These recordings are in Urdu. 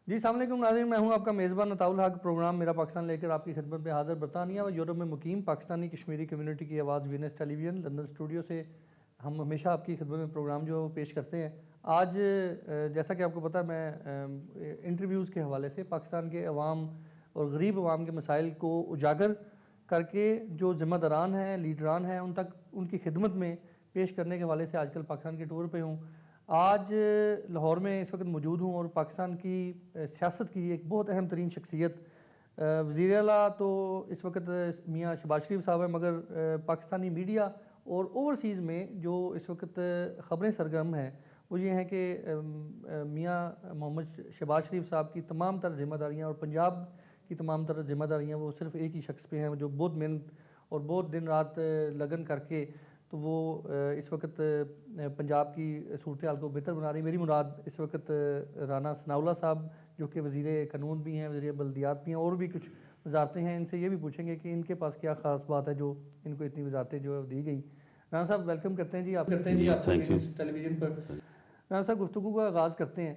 جی السلام علیکم ناظرین، میں ہوں آپ کا میزبان عطاء الحق۔ پروگرام میرا پاکستان لے کر آپ کی خدمت میں حاضر۔ برطانیہ و یورپ میں مقیم پاکستانی کشمیری کمیونٹی کی آواز وینس ٹیلی ویژن لندن اسٹوڈیو سے ہم ہمیشہ آپ کی خدمت میں پروگرام جو پیش کرتے ہیں۔ آج جیسا کہ آپ کو پتہ ہے، میں انٹرویوز کے حوالے سے پاکستان کے عوام اور غریب عوام کے مسائل کو اجاگر کر کے جو ذمہ داران ہیں، لیڈران ہیں، ان تک ان کی خدمت میں پیش کرنے کے حوالے سے آج کل پاکستان کے ٹور پہ ہوں۔ آج لاہور میں اس وقت موجود ہوں اور پاکستان کی سیاست کی ایک بہت اہم ترین شخصیت وزیر اعلیٰ تو اس وقت میاں شہباز شریف صاحب ہیں، مگر پاکستانی میڈیا اور اوورسیز میں جو اس وقت خبریں سرگرم ہیں وہ یہ ہیں کہ میاں محمد شہباز شریف صاحب کی تمام تر ذمہ داریاں اور پنجاب کی تمام تر ذمہ داریاں وہ صرف ایک ہی شخص پہ ہیں، جو بہت محنت اور بہت دن رات لگن کر کے تو وہ اس وقت پنجاب کی صورتحال کو بہتر بنا رہی ہے۔ میری مراد اس وقت رانا ثناء اللہ صاحب جو کہ وزیر قانون بھی ہیں، وزیر بلدیات بھی ہیں، اور بھی کچھ وزارتیں ہیں۔ ان سے یہ بھی پوچھیں گے کہ ان کے پاس کیا خاص بات ہے جو ان کو اتنی وزارتیں جو دی گئی۔ رانا صاحب ویلکم کرتے ہیں جی آپ ٹیلی ویژن پر۔ رانا صاحب گفتگو کا آغاز کرتے ہیں۔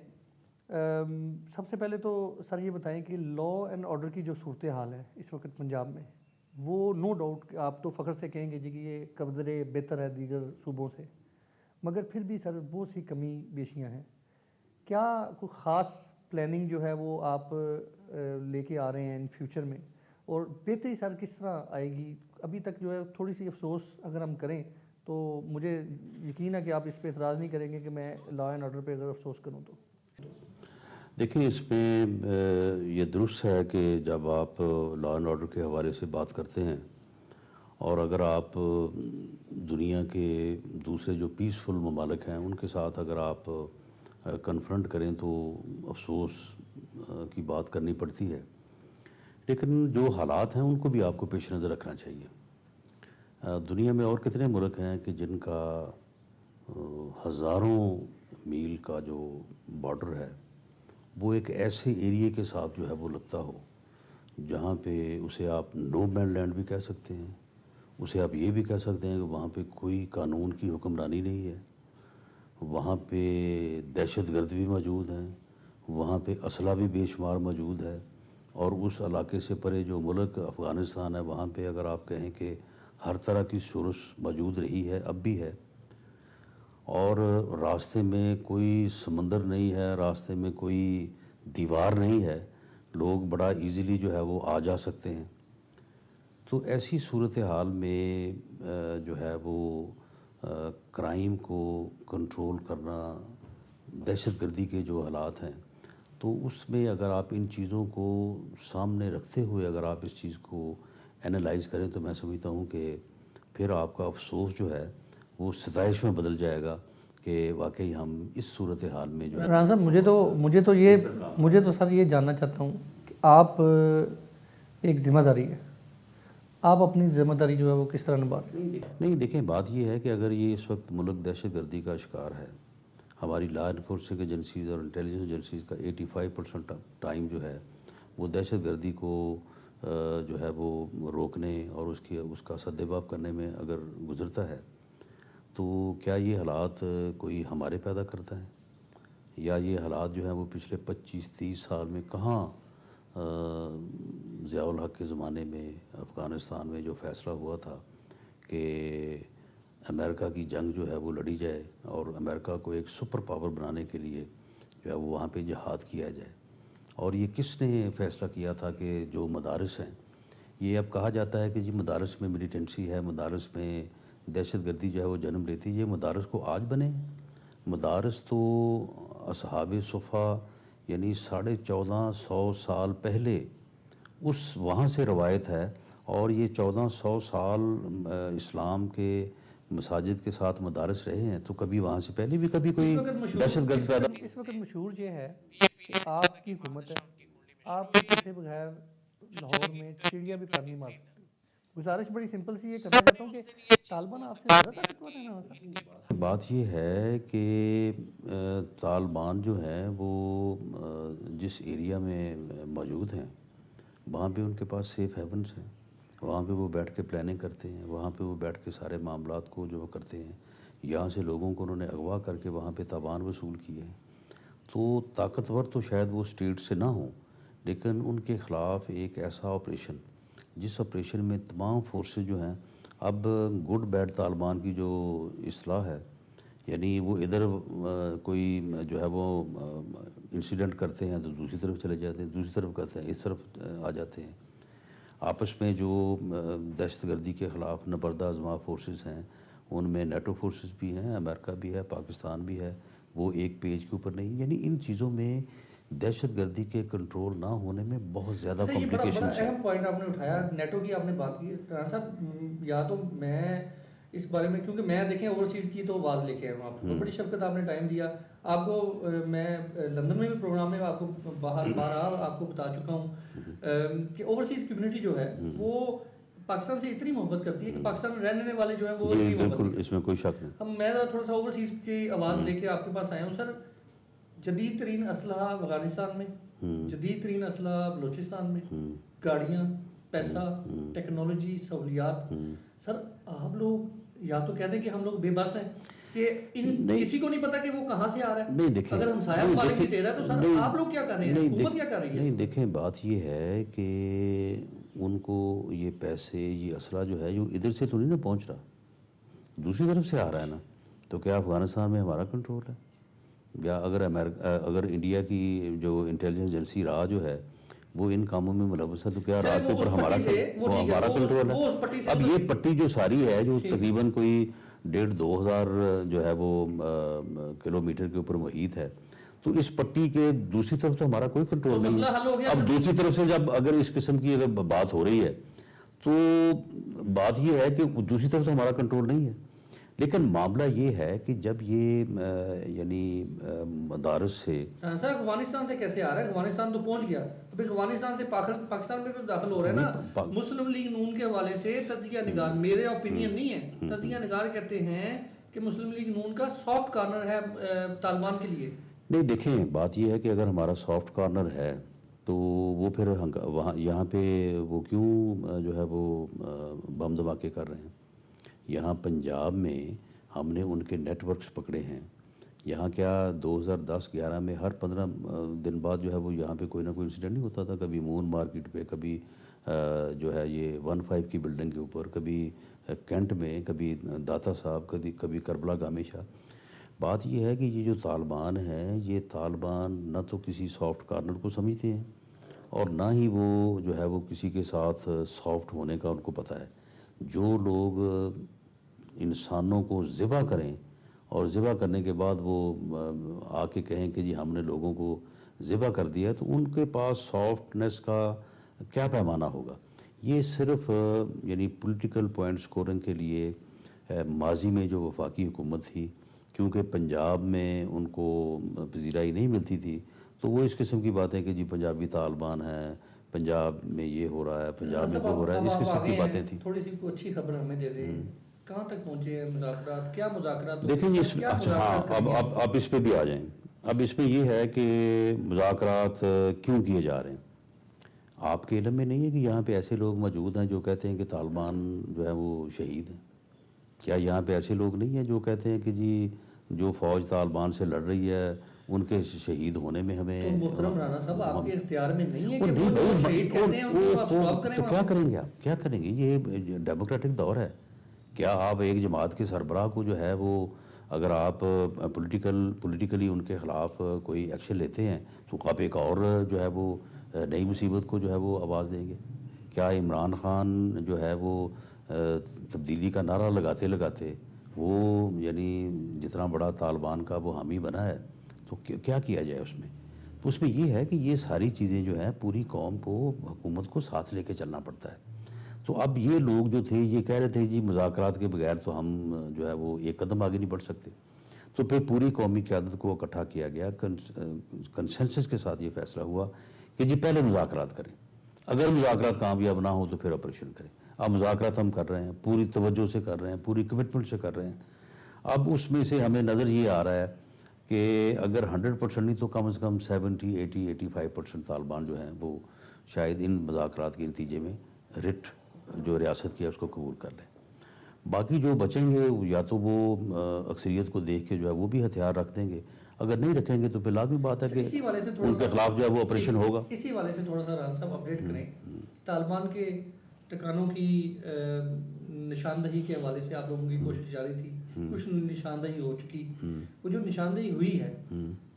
سب سے پہلے تو سر یہ بتائیں کہ لا اینڈ آرڈر کی جو صورتحال ہے اس وقت پنجاب میں، وہ نو ڈاؤٹ آپ تو فخر سے کہیں گے جی کہ یہ قدرے بہتر ہے دیگر صوبوں سے، مگر پھر بھی سر بہت سی کمی بیشیاں ہیں۔ کیا کوئی خاص پلاننگ جو ہے وہ آپ لے کے آ رہے ہیں ان فیوچر میں، اور بہتری سر کس طرح آئے گی؟ ابھی تک جو ہے تھوڑی سی افسوس اگر ہم کریں تو مجھے یقین ہے کہ آپ اس پہ اعتراض نہیں کریں گے کہ میں لا اینڈ آرڈر پہ اگر افسوس کروں تو۔ دیکھیں، اس میں یہ درست ہے کہ جب آپ لا اینڈ آرڈر کے حوالے سے بات کرتے ہیں اور اگر آپ دنیا کے دوسرے جو پیسفل ممالک ہیں ان کے ساتھ اگر آپ کنفرنٹ کریں تو افسوس کی بات کرنی پڑتی ہے، لیکن جو حالات ہیں ان کو بھی آپ کو پیش نظر رکھنا چاہیے۔ دنیا میں اور کتنے ملک ہیں کہ جن کا ہزاروں میل کا جو بارڈر ہے وہ ایک ایسے ایریے کے ساتھ جو ہے وہ لگتا ہو جہاں پہ اسے آپ نو مین لینڈ بھی کہہ سکتے ہیں، اسے آپ یہ بھی کہہ سکتے ہیں کہ وہاں پہ کوئی قانون کی حکمرانی نہیں ہے، وہاں پہ دہشت گرد بھی موجود ہیں، وہاں پہ اسلحہ بھی بے شمار موجود ہے، اور اس علاقے سے پرے جو ملک افغانستان ہے وہاں پہ اگر آپ کہیں کہ ہر طرح کی شورش موجود رہی ہے، اب بھی ہے، اور راستے میں کوئی سمندر نہیں ہے، راستے میں کوئی دیوار نہیں ہے، لوگ بڑا ایزیلی جو ہے وہ آ جا سکتے ہیں۔ تو ایسی صورتحال میں جو ہے وہ کرائم کو کنٹرول کرنا، دہشت گردی کے جو حالات ہیں، تو اس میں اگر آپ ان چیزوں کو سامنے رکھتے ہوئے اگر آپ اس چیز کو اینالائز کریں تو میں سمجھتا ہوں کہ پھر آپ کا افسوس جو ہے وہ ستائش میں بدل جائے گا کہ واقعی ہم اس صورتحال میں جو ہے۔ رانا صاحب مجھے تو سر یہ جاننا چاہتا ہوں کہ آپ ایک ذمہ داری ہے، آپ اپنی ذمہ داری جو ہے وہ کس طرح نبھا رہے ہیں؟ نہیں، دیکھیں بات یہ ہے کہ اگر یہ اس وقت ملک دہشت گردی کا شکار ہے، ہماری لا انفورسنگ ایجنسیز اور انٹیلیجنس ایجنسیز کا 85% ٹائم جو ہے وہ دہشت گردی کو جو ہے وہ روکنے اور اس کا سدباب کرنے میں اگر گزرتا ہے، تو کیا یہ حالات کوئی ہمارے پیدا کرتا ہے، یا یہ حالات جو ہیں وہ پچھلے 25-30 سال میں کہاں ضیاء الحق کے زمانے میں افغانستان میں جو فیصلہ ہوا تھا کہ امریکہ کی جنگ جو ہے وہ لڑی جائے اور امریکہ کو ایک سپر پاور بنانے کے لیے جو ہے وہ وہاں پہ جہاد کیا جائے، اور یہ کس نے فیصلہ کیا تھا کہ جو مدارس ہیں، یہ اب کہا جاتا ہے کہ جی مدارس میں ملیٹنسی ہے، مدارس میں دہشت گردی جو ہے وہ جنم لیتی ہے۔ یہ مدارس کو آج بنے ہیں؟ مدارس تو اصحاب صفا یعنی 1450 سال پہلے اس وہاں سے روایت ہے، اور یہ 1400 سال اسلام کے مساجد کے ساتھ مدارس رہے ہیں، تو کبھی وہاں سے پہلے بھی کبھی کوئی دہشت گرد پیدا۔ اس وقت مشہور یہ ہے کہ آپ کی حکومت ہے، آپ کے پوچھے بغیر لاہور میں چڑیا بھی پر نہیں مار سکتی۔ گزارش بڑی سمپل سی یہ کرنا چاہتا ہوں کہ طالبان آپ سے زیادہ طاقتور ہیں نا سر؟ بات یہ ہے کہ طالبان جو ہیں وہ جس ایریا میں موجود ہیں وہاں پہ ان کے پاس سیف ہیونس ہیں، وہاں پہ وہ بیٹھ کے پلاننگ کرتے ہیں، وہاں پہ وہ بیٹھ کے سارے معاملات کو جو وہ کرتے ہیں، یہاں سے لوگوں کو انہوں نے اغوا کر کے وہاں پہ تاوان وصول کیے ہیں۔ تو طاقتور تو شاید وہ اسٹیٹ سے نہ ہوں، لیکن ان کے خلاف ایک ایسا آپریشن، جس آپریشن میں تمام فورسز جو ہیں، اب گڈ بیڈ طالبان کی جو اصطلاح ہے، یعنی وہ ادھر کوئی جو ہے وہ انسیڈنٹ کرتے ہیں تو دوسری طرف چلے جاتے ہیں، دوسری طرف کرتے ہیں اس طرف آ جاتے ہیں. آپس میں جو دہشت گردی کے خلاف نبردہ ازما فورسز ہیں، ان میں نیٹو فورسز بھی ہیں، امریکہ بھی ہے، پاکستان بھی ہے، وہ ایک پیج کے اوپر نہیں. یعنی ان چیزوں میں دہشت گردی کے کنٹرول نہ ہونے میں بہت زیادہ یہ بڑا کمپلیکیشنز ہیں. اہم پوائنٹ آپ نے اٹھایا، نیٹو کی آپ نے بات کی. رانا صاحب یا تو میں اس بارے میں، کیونکہ میں دیکھیں اوورسیز کی تو آواز لے کے آیا ہوں، آپ کو بڑی شفقت آپ نے ٹائم دیا. آپ کو میں لندن میں بھی پروگرام میں آپ کو بارہا آپ کو بتا چکا ہوں کہ اوورسیز کمیونٹی جو ہے وہ پاکستان سے اتنی محبت کرتی ہے کہ پاکستان میں رہنے والے جو ہیں وہ جی بالکل، اس میں کوئی شک نہیں. میں تھوڑا سا اوورسیز کی آواز لے کے آپ کے پاس آیا ہوں. سر، جدید ترین اسلحہ افغانستان میں، جدید ترین اسلحہ بلوچستان میں، گاڑیاں، پیسہ، ٹیکنالوجی، سہولیات. سر آپ لوگ یا تو کہہ دیں کہ ہم لوگ بے بس ہیں کہ کسی کو نہیں پتا کہ وہ کہاں سے آ رہا ہے. نہیں دیکھیں، اگر ہمسایہ ممالک بھی دے رہا ہے تو سر آپ لوگ کیا کر رہے ہیں، حکومت کیا کر رہی ہے؟ نہیں دیکھیں، بات یہ ہے کہ ان کو یہ پیسے، یہ اسلحہ جو ہے جو ادھر سے تو نہیں نا پہنچ رہا، دوسری طرف سے آ رہا ہے نا. تو کیا افغانستان میں ہمارا کنٹرول ہے؟ یا اگر انڈیا کی جو انٹیلیجنس ایجنسی را جو ہے وہ ان کاموں میں ملوث ہے تو کیا را کے اوپر ہمارا کنٹرول ہے؟ اب یہ پٹی جو ساری ہے جو تقریباً کوئی 1,500-2,000 جو ہے وہ کلومیٹر کے اوپر محیط ہے، تو اس پٹی کے دوسری طرف تو ہمارا کوئی کنٹرول نہیں ہے. اب دوسری طرف سے جب اگر اس قسم کی اگر بات ہو رہی ہے تو بات یہ ہے کہ دوسری طرف تو ہمارا کنٹرول نہیں ہے. لیکن معاملہ یہ ہے کہ جب یہ یعنی مدارس سے سر افغانستان سے کیسے آ رہا ہے؟ افغانستان تو پہنچ گیا، اب افغانستان سے پاکستان میں تو داخل ہو رہا ہے نا. مسلم لیگ نون کے حوالے سے تجزیہ نگار، میرے اوپینین نہیں ہے، تجزیہ نگار کہتے ہیں کہ مسلم لیگ نون کا سافٹ کارنر ہے طالبان کے لیے. نہیں دیکھیں، بات یہ ہے کہ اگر ہمارا سافٹ کارنر ہے تو وہ پھر وہاں یہاں پہ وہ کیوں جو ہے وہ بم دھماکے کر رہے ہیں؟ یہاں پنجاب میں ہم نے ان کے نیٹ ورکس پکڑے ہیں. یہاں کیا 2010-11 میں ہر 15 دن بعد جو ہے وہ یہاں پہ کوئی نہ کوئی انسیڈنٹ نہیں ہوتا تھا؟ کبھی مون مارکیٹ پہ، کبھی جو ہے یہ 15 کی بلڈنگ کے اوپر، کبھی کینٹ میں، کبھی داتا صاحب، کبھی کربلا گامی شاہ. بات یہ ہے کہ یہ جو طالبان ہیں، یہ طالبان نہ تو کسی سافٹ کارنر کو سمجھتے ہیں اور نہ ہی وہ جو ہے وہ کسی کے ساتھ سافٹ ہونے کا ان کو پتہ ہے. جو لوگ انسانوں کو ذبح کریں اور ذبح کرنے کے بعد وہ آ کے کہیں کہ جی ہم نے لوگوں کو ذبح کر دیا، تو ان کے پاس سافٹنس کا کیا پیمانہ ہوگا؟ یہ صرف یعنی پولیٹیکل پوائنٹ سکورنگ کے لیے ماضی میں جو وفاقی حکومت تھی، کیونکہ پنجاب میں ان کو پذیرائی نہیں ملتی تھی، تو وہ اس قسم کی باتیں کہ جی پنجابی طالبان ہیں، پنجاب میں یہ ہو رہا ہے، پنجاب میں وہ ہو رہا ہے، اس قسم کی باتیں تھیں. تھوڑی سی کوئی اچھی خبر ہمیں دے دیں، کہاں تک پہنچے ہیں مذاکرات؟ کیا مذاکرات؟ دیکھیں جی اب اس پہ بھی آ جائیں. اب اس میں یہ ہے کہ مذاکرات کیوں کیے جا رہے ہیں؟ آپ کے علم میں نہیں ہے کہ یہاں پہ ایسے لوگ موجود ہیں جو کہتے ہیں کہ طالبان جو ہے وہ شہید ہیں؟ کیا یہاں پہ ایسے لوگ نہیں ہیں جو کہتے ہیں کہ جی جو فوج طالبان سے لڑ رہی ہے ان کے شہید ہونے میں ہمیں؟ تو محترم رانا صاحب آپ کے اختیار میں نہیں ہے کہ وہ شہید کہتے ہیں ان کو آپ سٹاپ کریں؟ تو کیا کریں گے آپ؟ کیا کریں گے؟ یہ ڈیموکریٹک دور ہے. کیا آپ ایک جماعت کے سربراہ کو جو ہے وہ اگر آپ پولیٹیکلی ان کے خلاف کوئی ایکشن لیتے ہیں تو آپ ایک اور جو ہے وہ نئی مصیبت کو جو ہے وہ آواز دیں گے؟ کیا عمران خان جو ہے وہ تبدیلی کا نعرہ لگاتے لگاتے وہ یعنی جتنا بڑا طالبان کا وہ حامی بنا ہے تو کیا کیا جائے اس میں؟ تو اس میں یہ ہے کہ یہ ساری چیزیں جو ہیں پوری قوم کو، حکومت کو ساتھ لے کے چلنا پڑتا ہے. تو اب یہ لوگ جو تھے یہ کہہ رہے تھے جی مذاکرات کے بغیر تو ہم جو ہے وہ ایک قدم آگے نہیں بڑھ سکتے. تو پھر پوری قومی قیادت کو اکٹھا کیا گیا، کنسنسس کے ساتھ یہ فیصلہ ہوا کہ جی پہلے مذاکرات کریں، اگر مذاکرات کامیاب نہ ہو تو پھر آپریشن کریں. اب مذاکرات ہم کر رہے ہیں، پوری توجہ سے کر رہے ہیں، پوری کمٹمنٹ سے کر رہے ہیں. اب اس میں سے ہمیں نظر یہ آ رہا ہے کہ اگر 100% نہیں تو کم از کم 70-80-85% طالبان جو ہیں وہ شاید ان مذاکرات کے نتیجے میں رٹ جو ریاست کی ہے اس کو قبول کر لیں. باقی جو بچیں گے یا تو وہ اکثریت کو دیکھ کے جو ہے وہ بھی ہتھیار رکھ دیں گے. اگر نہیں رکھیں گے تو پھر لازمی بات ہے کہ اسی والے سے ان کے خلاف جو ہے وہ آپریشن ہوگا. اسی والے سے تھوڑا سا رانا صاحب اپڈیٹ کریں. طالبان کے ٹھکانوں کی نشاندہی کے حوالے سے آپ لوگوں کی کوشش جاری تھی, کچھ نشاندہی ہو چکی, وہ جو نشاندہی ہوئی ہے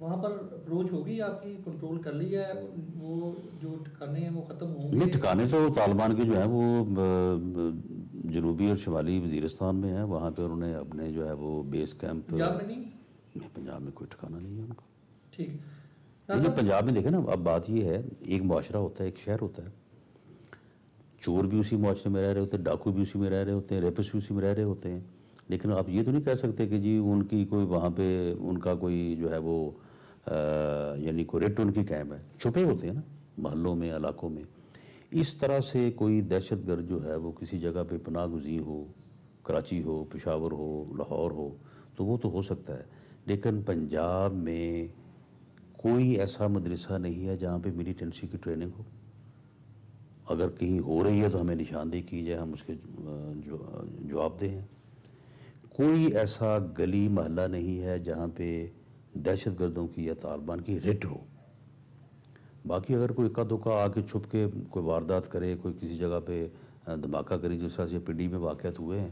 وہاں پر اپروچ ہوگی آپ کی, کنٹرول کر لی ہے, وہ جو ٹھکانے ہیں وہ ختم ہوں گے؟ نہیں, ٹھکانے تو طالبان کے جو ہیں وہ جنوبی اور شمالی وزیرستان میں ہیں, وہاں پہ انہوں نے اپنے جو ہے وہ بیس کیمپ. پنجاب میں نہیں؟ پنجاب میں کوئی ٹھکانا نہیں ہے ان کا. ٹھیک. لیکن پنجاب میں دیکھیں نا, اب بات یہ ہے, ایک معاشرہ ہوتا ہے, ایک شہر ہوتا ہے, چور بھی اسی معاشرے میں رہ رہے ہوتے ہیں, ڈاکو بھی اسی میں رہ رہے ہوتے ہیں, ریپس بھی اسی میں رہ رہے ہوتے ہیں. لیکن آپ یہ تو نہیں کہہ سکتے کہ جی ان کی کوئی وہاں پہ ان کا کوئی جو ہے وہ یعنی کوئی ریٹ ان کی قائم ہے. چھپے ہوتے ہیں نا محلوں میں, علاقوں میں. اس طرح سے کوئی دہشت گرد جو ہے وہ کسی جگہ پہ پناہ گزین ہو, کراچی ہو, پشاور ہو, لاہور ہو, تو وہ تو ہو سکتا ہے. لیکن پنجاب میں کوئی ایسا مدرسہ نہیں ہے جہاں پہ ملیٹنسی کی ٹریننگ ہو. اگر کہیں ہو رہی ہے تو ہمیں نشاندہی کی جائے, ہم اس کے جواب دیں. کوئی ایسا گلی محلہ نہیں ہے جہاں پہ دہشت گردوں کی یا طالبان کی رٹ ہو. باقی اگر کوئی اکا دکا آ کے چھپ کے کوئی واردات کرے, کوئی کسی جگہ پہ دھماکہ کرے, جس طرح سے پنڈی میں واقعات ہوئے ہیں,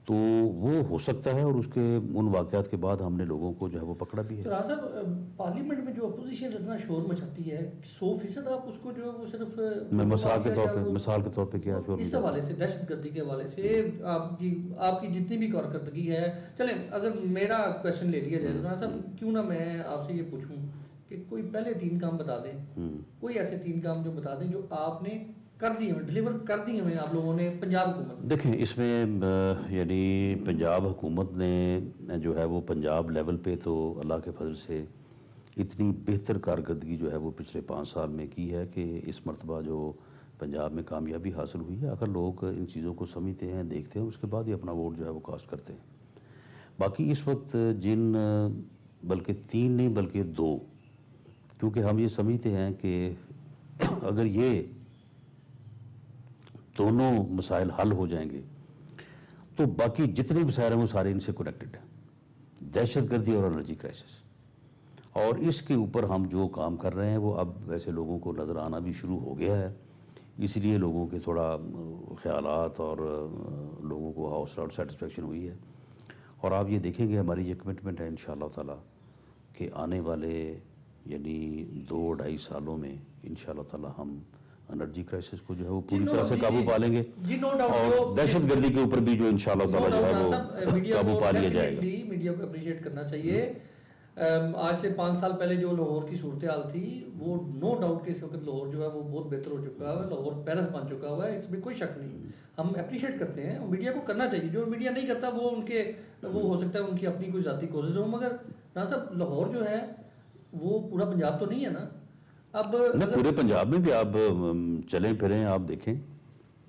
تو وہ ہو سکتا ہے. اور اس کے ان واقعات کے بعد ہم نے لوگوں کو جو ہے وہ پکڑا بھی ہے. تو رانا صاحب, پارلیمنٹ میں جو اپوزیشن اتنا شور مچاتی ہے, 100% آپ اس کو جو ہے وہ صرف میں مثال کے طور پہ کیا شور اس حوالے سے, دہشت گردی کے حوالے سے آپ کی جتنی بھی کارکردگی ہے, چلیں اگر میرا کویشچن لے لیا جائے تو رانا صاحب کیوں نہ میں آپ سے یہ پوچھوں کہ کوئی پہلے 3 کام بتا دیں, کوئی ایسے 3 کام جو بتا دیں جو آپ نے کر دی ہمیں, ڈلیور کر دی ہمیں آپ لوگوں نے پنجاب حکومت. دیکھیں اس میں یعنی پنجاب حکومت نے جو ہے وہ پنجاب لیول پہ تو اللہ کے فضل سے اتنی بہتر کارکردگی جو ہے وہ پچھلے 5 سال میں کی ہے کہ اس مرتبہ جو پنجاب میں کامیابی حاصل ہوئی ہے. اگر لوگ ان چیزوں کو سمجھتے ہیں, دیکھتے ہیں, اس کے بعد ہی اپنا ووٹ جو ہے وہ کاسٹ کرتے ہیں. باقی اس وقت جن بلکہ 3 نہیں بلکہ 2, کیونکہ ہم یہ سمجھتے ہیں کہ اگر یہ دونوں مسائل حل ہو جائیں گے تو باقی جتنے مسائل ہیں وہ سارے ان سے کنیکٹڈ ہیں, دہشت گردی اور انرجی کرائسس. اور اس کے اوپر ہم جو کام کر رہے ہیں وہ اب ویسے لوگوں کو نظر آنا بھی شروع ہو گیا ہے. اس لیے لوگوں کے تھوڑا خیالات اور لوگوں کو حوصلہ اور سیٹسفیکشن ہوئی ہے. اور آپ یہ دیکھیں گے ہماری یہ کمٹمنٹ ہے انشاءاللہ تعالیٰ کہ آنے والے یعنی 2-2.5 سالوں میں انشاءاللہ تعالیٰ ہم انرجی کرائسس کو جو ہے وہ پوری طرح سے قابو پا لیں گے, اور دہشت گردی کے اوپر بھی جو انشاءاللہ تعالیٰ جو ہے وہ قابو پا لیا جائے گا. میڈیا کو اپریشیٹ کرنا چاہیے. آج سے 5 سال پہلے جو لاہور کی صورتحال تھی وہ نو ڈاؤٹ کہ اس وقت لاہور جو ہے وہ بہت بہتر ہو چکا ہے, لاہور پیرس بن چکا ہوا ہے, اس میں کوئی شک نہیں. ہم اپریشیٹ کرتے ہیں, میڈیا کو کرنا چاہیے. جو میڈیا نہیں کرتا وہ ان کے وہ ہو سکتا ہے ان کی اپنی کوئی ذاتی کوزز ہوں, مگر رانا صاحب لاہور جو ہے وہ پورا پنجاب تو نہیں ہے نا. اب پورے پنجاب میں بھی آپ چلیں پھریں, آپ دیکھیں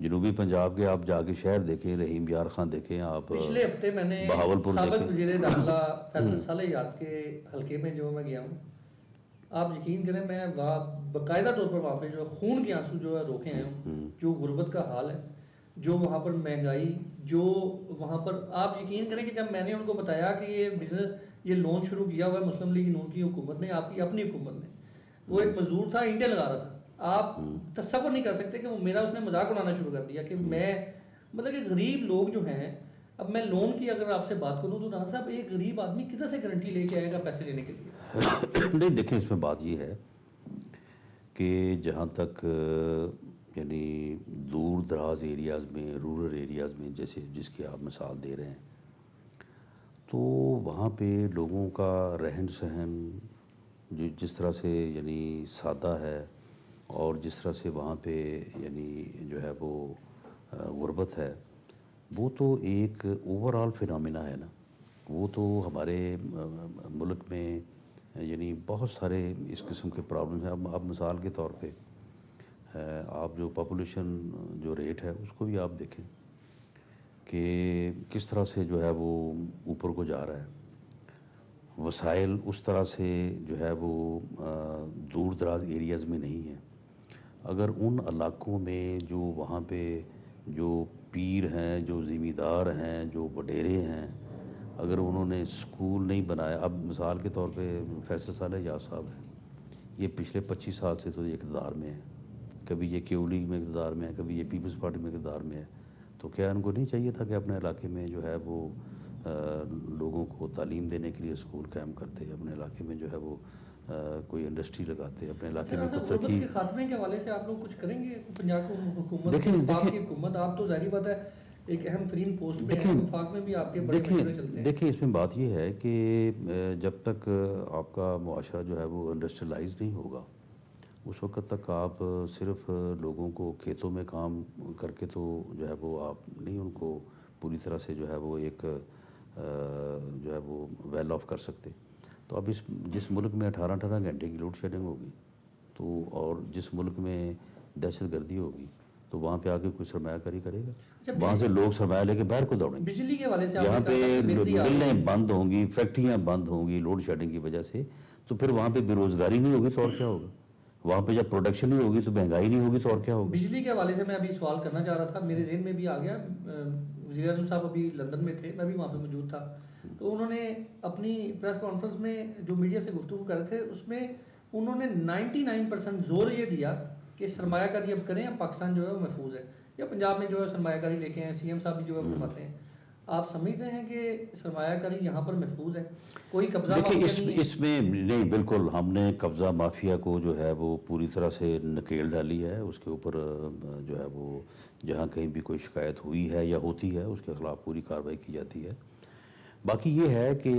جنوبی پنجاب کے, آپ جا کے شہر دیکھیں, رحیم یار خان دیکھیں, آپ پچھلے ہفتے میں نے بہاولپور سابق دیکھیں. وزیر داخلہ فیصل صالح یاد کے حلقے میں جو میں گیا ہوں, آپ یقین کریں میں وہاں باقاعدہ طور پر وہاں پہ جو خون کے آنسو جو ہے روکے آئے ہوں. جو غربت کا حال ہے, جو وہاں پر مہنگائی, جو وہاں پر آپ یقین کریں کہ جب میں نے ان کو بتایا کہ یہ بزنس یہ لون شروع کیا ہوا ہے مسلم لیگ نون کی حکومت نے, آپ کی اپنی حکومت نے, وہ ایک مزدور تھا اینٹیں لگا رہا تھا. آپ تصور نہیں کر سکتے کہ وہ میرا اس نے مذاق اڑانا شروع کر دیا کہ میں مطلب کہ غریب لوگ جو ہیں, اب میں لون کی اگر آپ سے بات کروں تو رانا صاحب ایک غریب آدمی کدھر سے گارنٹی لے کے آئے گا پیسے لینے کے لیے؟ نہیں دیکھیں اس میں بات یہ ہے کہ جہاں تک یعنی دور دراز ایریاز میں, رورل ایریاز میں جیسے جس کی آپ مثال دے رہے ہیں, تو وہاں پہ لوگوں کا رہن سہن جو جس طرح سے یعنی سادہ ہے, اور جس طرح سے وہاں پہ یعنی جو ہے وہ غربت ہے, وہ تو ایک اوور آل فینومینا ہے نا. وہ تو ہمارے ملک میں یعنی بہت سارے اس قسم کے پرابلم ہیں. اب مثال کے طور پہ آپ جو پاپولیشن جو ریٹ ہے اس کو بھی آپ دیکھیں کہ کس طرح سے جو ہے وہ اوپر کو جا رہا ہے. وسائل اس طرح سے جو ہے وہ دور دراز ایریاز میں نہیں ہیں. اگر ان علاقوں میں جو وہاں پہ جو پیر ہیں, جو ذمہ دار ہیں, جو وڈیرے ہیں, اگر انہوں نے اسکول نہیں بنایا، اب مثال کے طور پہ فیصل صالح یار صاحب ہیں، یہ پچھلے 25 سال سے تو یہ اقتدار میں ہیں، کبھی یہ کیو لیگ میں اقتدار میں ہے، کبھی یہ پیپلز پارٹی میں اقتدار میں ہے، تو کیا ان کو نہیں چاہیے تھا کہ اپنے علاقے میں جو ہے وہ لوگوں کو تعلیم دینے کے لیے اسکول قائم کرتے، اپنے علاقے میں جو ہے وہ کوئی انڈسٹری لگاتے، اپنے علاقے میں کوئی غربت کے خاتمے کے حوالے سے آپ لوگ کچھ کریں گے؟ پنجاب حکومت کی حکومت، آپ تو ظاہری بات ہے ایک اہم ترین پوسٹ پہ ہیں، وفاق میں بھی آپ کے بڑے مشورے چلتے ہیں. دیکھیں اس میں بات یہ ہے کہ جب تک آپ کا معاشرہ جو ہے وہ انڈسٹریلائز نہیں ہوگا، اس وقت تک آپ صرف لوگوں کو کھیتوں میں کام کر کے تو جو ہے وہ آپ نہیں ان کو پوری طرح سے جو ہے وہ ایک جو ہے وہ ویل آف کر سکتے. تو اب جس ملک میں 18 گھنٹے کی لوڈ شیڈنگ ہوگی تو، اور جس ملک میں دہشت گردی ہوگی، تو وہاں پہ آگے کوئی سرمایہ کاری کرے گا؟ وہاں سے لوگ سرمایہ لے کے باہر کو دوڑیں گے. بجلی کے حوالے سے یہاں پہ ملیں بند ہوں گی، فیکٹریاں بند ہوں گی لوڈ شیڈنگ کی وجہ سے، تو پھر وہاں پہ بے روزگاری نہیں ہوگی تو اور کیا ہوگا؟ وہاں پہ جب پروڈکشن نہیں ہوگی تو مہنگائی نہیں ہوگی تو اور کیا ہوگا؟ بجلی کے حوالے سے میں ابھی سوال کرنا چاہ رہا تھا، میرے ذہن میں بھی آ گیا. وزیر اعظم صاحب ابھی لندن میں تھے، میں بھی وہاں پہ موجود تھا، تو انہوں نے اپنی پریس کانفرنس میں جو میڈیا سے گفتگو کر رہے تھے اس میں انہوں نے 99% زور یہ دیا کہ سرمایہ کاری اب کریں، اب پاکستان جو ہے وہ محفوظ ہے، یا پنجاب میں جو ہے سرمایہ کاری لے کے ہیں، سی ایم صاحب بھی جو ہے فرماتے ہیں. آپ سمجھتے ہیں کہ سرمایہ کاری یہاں پر محفوظ ہے؟ کوئی قبضہ دیکھیں اس میں نہیں، بالکل ہم نے قبضہ مافیا کو جو ہے وہ پوری طرح سے نکیل ڈالی ہے. اس کے اوپر جو ہے وہ جہاں کہیں بھی کوئی شکایت ہوئی ہے یا ہوتی ہے اس کے خلاف پوری کارروائی کی جاتی ہے. باقی یہ ہے کہ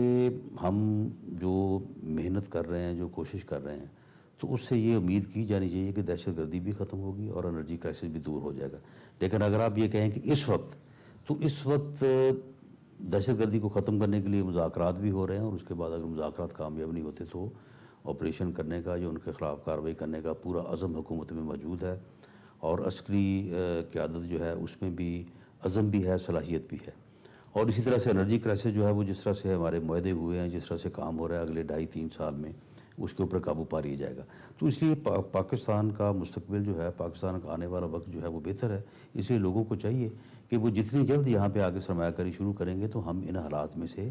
ہم جو محنت کر رہے ہیں، جو کوشش کر رہے ہیں، تو اس سے یہ امید کی جانی چاہیے کہ دہشت گردی بھی ختم ہوگی اور انرجی کرائسس بھی دور ہو جائے گا. لیکن اگر آپ یہ کہیں کہ اس وقت دہشت گردی کو ختم کرنے کے لیے مذاکرات بھی ہو رہے ہیں، اور اس کے بعد اگر مذاکرات کامیاب نہیں ہوتے تو آپریشن کرنے کا یا ان کے خلاف کارروائی کرنے کا پورا عزم حکومت میں موجود ہے، اور عسکری قیادت جو ہے اس میں بھی عزم بھی ہے، صلاحیت بھی ہے. اور اسی طرح سے انرجی کرائسس جو ہے وہ جس طرح سے ہمارے معاہدے ہوئے ہیں، جس طرح سے کام ہو رہا ہے اگلے 2.5-3 سال میں، اس کے اوپر قابو پا لیا جائے گا. تو اس لیے پاکستان کا مستقبل جو ہے، پاکستان کا آنے والا وقت جو ہے وہ بہتر ہے. اس لیے لوگوں کو چاہیے کہ وہ جتنی جلد یہاں پہ آگے سرمایہ کاری شروع کریں گے تو ہم ان حالات میں سے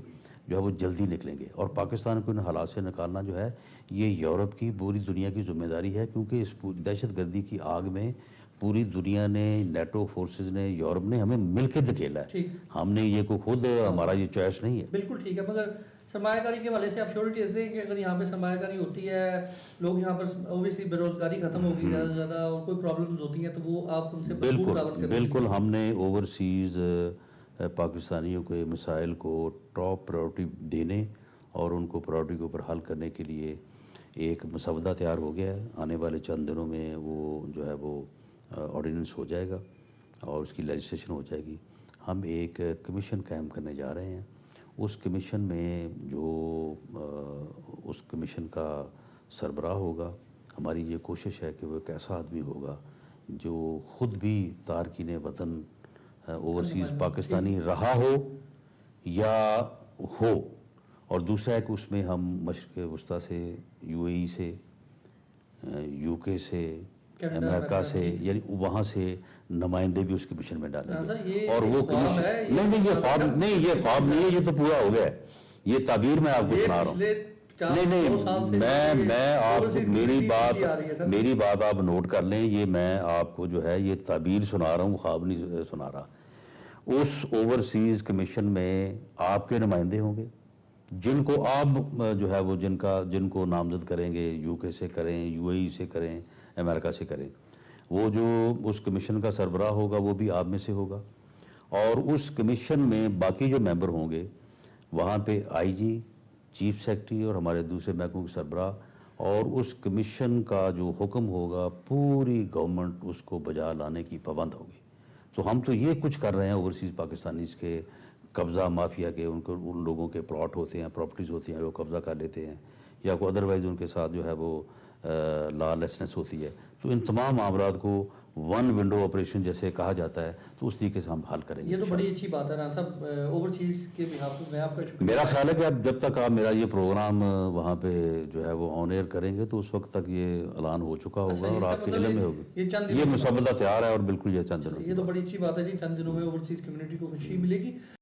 جو ہے وہ جلدی نکلیں گے. اور پاکستان کو ان حالات سے نکالنا جو ہے یہ یورپ کی، پوری دنیا کی ذمہ داری ہے، کیونکہ اس دہشت گردی کی آگ میں پوری دنیا نے، نیٹو فورسز نے، یورپ نے ہمیں مل کے دھکیلا ہے. ہم نے یہ کوئی خود ہمارا یہ چوائس نہیں ہے. بالکل ٹھیک ہے، مگر سرمایہ کاری کے حوالے سے آپ شیورٹی دیتے ہیں کہ اگر یہاں پہ سرمایہ کاری ہوتی ہے، لوگ یہاں پر اوبیسلی بے روزگاری ختم ہوگی زیادہ سے زیادہ، اور کوئی پرابلمز ہوتی ہیں تو وہ آپ ان سے بھرپور دعوت کریں گے؟ بالکل ہم نے اوورسیز پاکستانیوں کے مسائل کو ٹاپ پرائورٹی دینے اور ان کو پرائورٹی کے اوپر حل کرنے کے لیے ایک مسودہ تیار ہو گیا ہے. آنے والے چند دنوں میں وہ جو ہے وہ آرڈیننس ہو جائے گا اور اس کی لیجسلیشن ہو جائے گی. ہم ایک کمیشن قائم کرنے جا رہے ہیں. اس کمیشن میں جو اس کمیشن کا سربراہ ہوگا، ہماری یہ کوشش ہے کہ وہ ایک ایسا آدمی ہوگا جو خود بھی تارکین وطن اوورسیز پاکستانی رہا ہو یا ہو، اور دوسرا ہے کہ اس میں ہم مشرق وسطیٰ سے، UAE سے، UK سے، امریکہ سے، یعنی وہاں سے نمائندے بھی اس کمیشن میں ڈالیں گے. اور وہ کمیشن نہیں، یہ خواب نہیں ہے، یہ تو پورا ہو گیا ہے. یہ تعبیر میں آپ کو سنا رہا ہوں. نہیں، میں آپ میری بات آپ نوٹ کر لیں. یہ میں آپ کو جو ہے یہ تعبیر سنا رہا ہوں، خواب نہیں سنا رہا. اس اوورسیز کمیشن میں آپ کے نمائندے ہوں گے جن کو آپ جو ہے وہ جن کو نامزد کریں گے، UK سے کریں، UAE سے کریں، امریکہ سے کریں. وہ جو اس کمیشن کا سربراہ ہوگا وہ بھی آپ میں سے ہوگا. اور اس کمیشن میں باقی جو ممبر ہوں گے وہاں پہ IG، چیف سیکرٹری اور ہمارے دوسرے محکموں کے سربراہ، اور اس کمیشن کا جو حکم ہوگا پوری گورنمنٹ اس کو بجا لانے کی پابند ہوگی. تو ہم تو یہ کچھ کر رہے ہیں اوورسیز پاکستانیز کے قبضہ مافیا کے، ان لوگوں کے پلاٹ ہوتے ہیں، پراپرٹیز ہوتی ہیں، وہ قبضہ کر لیتے ہیں، یا کوئی ادروائز ان کے ساتھ جو ہے وہ لا لیسنس ہوتی ہے. تو ان تمام معاملات کو ون ونڈو آپریشن جیسے کہا جاتا ہے، تو اس طریقے سے ہم حل کریں گے. یہ تو بڑی اچھی بات ہے رانا صاحب. اوورسیز کے بہاف میں آپ کا شکریہ. میرا خیال ہے کہ اب جب تک آپ میرا یہ پروگرام وہاں پہ جو ہے وہ آن ایئر کریں گے تو اس وقت تک یہ اعلان ہو چکا ہوگا اور آپ کے علم میں ہوگا. یہ مسودہ تیار ہے اور بالکل یہ چند دنوں. یہ تو بڑی اچھی بات ہے جی، چند دنوں میں اوورسیز کمیونٹی کو خوشی ملے گی.